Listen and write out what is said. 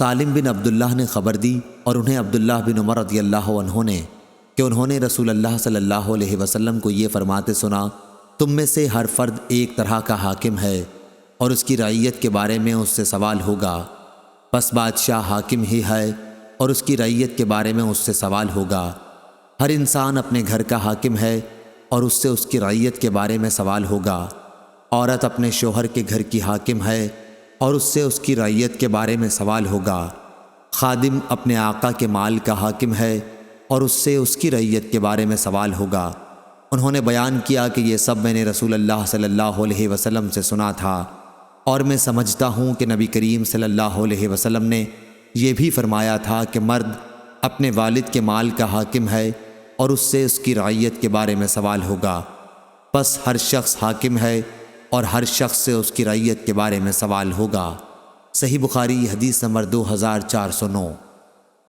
سالم بن عبداللہ نے خبر دی اور انہیں عبداللہ بن عمر رضی اللہ عنہ نے کہ انہوں نے رسول اللہ صلی اللہ علیہ وسلم کو یہ فرماتے سنا، تم میں سے ہر فرد ایک طرح کا حاکم ہے اور اس کی رعیت کے بارے میں اس سے سوال ہوگا، پس بادشاہ حاکم ہی ہے اور اس کی رعیت کے بارے میں اس سے سوال ہوگا۔ ہر انسان اپنے گھر کا حاکم ہے اور اس سے اس کی رعیت کے بارے میں سوال ہوگا۔ عورت اپنے شوہر کے گھر کی حاکم ہے اور اس سے اس کی رعیت کے بارے میں سوال ہوگا۔ خادم اپنے آقا کے مال کا حاکم ہے اور اس سے اس کی رعیت کے بارے میں سوال ہوگا۔ انہوں نے بیان کیا کہ یہ سب میں نے رسول اللہ صلی اللہ علیہ وسلم سے سنا تھا، اور میں سمجھتا ہوں کہ نبی کریم صلی اللہ علیہ وسلم نے یہ بھی فرمایا تھا کہ مرد اپنے والد کے مال کا حاکم ہے اور اس سے اس کی رعیت کے بارے میں سوال ہوگا، پس ہر شخص حاکم ہے اور ہر شخص سے اس کی رعیت کے بارے میں سوال ہوگا۔ صحیح بخاری حدیث نمبر 2409۔